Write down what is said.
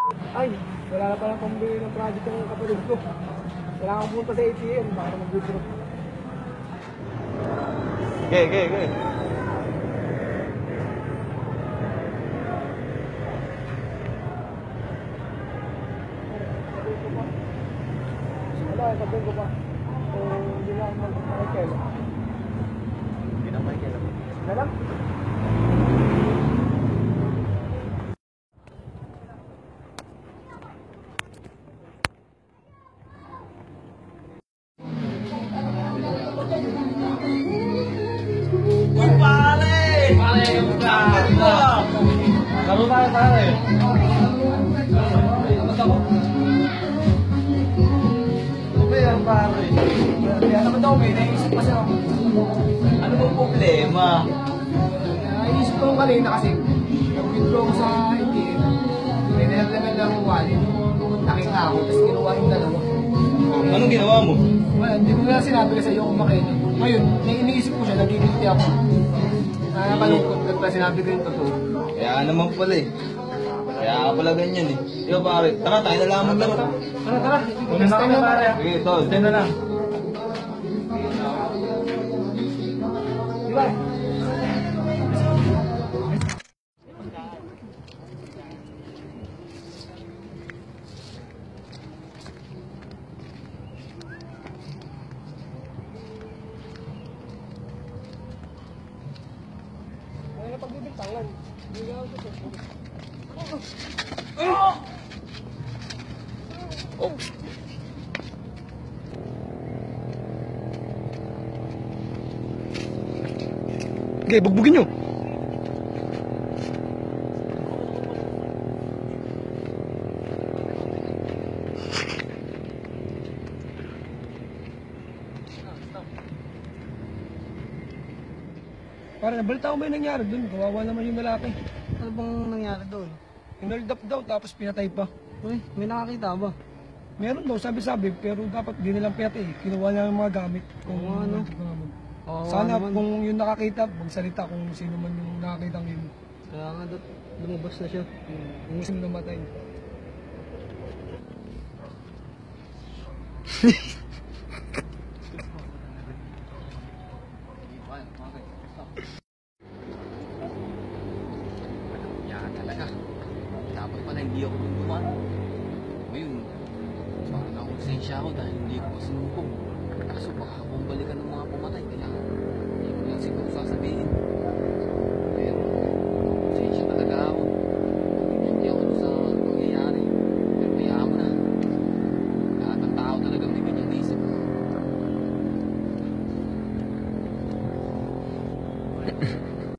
Ay, wala na palang pambili ng project ng kapatid ko. Kailangan punta sa ATM, baka na mag-withdraw. Okay. Wala, ipagod ko pa. So, hindi lang mag-Michael. Hindi na Michael ako. Wala lang? Uy, pare! Pare, yung ganda! Laro tayo, pare. Ano ba yan, pare? Kaya naman daw, may naisip pa siya. Ano bang problema? Naisip ko kanina kasi nag-withdraw ko sa ATM. May nilalaman lang yung wallet. Nakita ako, tapos kinuha yung dalawa. Anong ginawa mo? Well, hindi ko na sinabi kasi yung kumakita. Ngayon, iniisip ko siya, nagigilty ako. Nakakalungkot ko pa sinabi ko yung totoo. Kaya naman pala eh. Kaya pala ganyan eh. Yo, pare, tara tayo na lang maglaro. Tara. Una na kami pare. Sige, tol. Tayo na lang. Di ba? Ay, napagbibintangan. Hindi nga ako sa Okay, bugbugin nyo. Para nabalita ko ba yung nangyari dun? Kawawa naman yung lalaki. Ano bang nangyari doon? Hinold up daw tapos pinatay pa. Uy, may nakakita ba? Meron daw, sabi-sabi, pero dapat di nilang pinatay. Kinuha niya yung mga gamit. Kung Oo, ano? Sana naman. kung yung nakakita, magsalita kung sino man yung nakakita yun. Kaya nga doon, lumabas na siya. Yung sino namatay. Yan talaga. Dapat pala hindi ako gumawa. Ngayon, parang nakonsensya ako dahil hindi ko sinumpong. Kaso baka akong balikan ng mga pumatay. Kaya hindi ko lang siguro sasabihin. Pero, konsensya talaga ako. Hindi ako sa nangyayari. Pero kaya mo na. Lahat ng tao talaga may ganyang isip.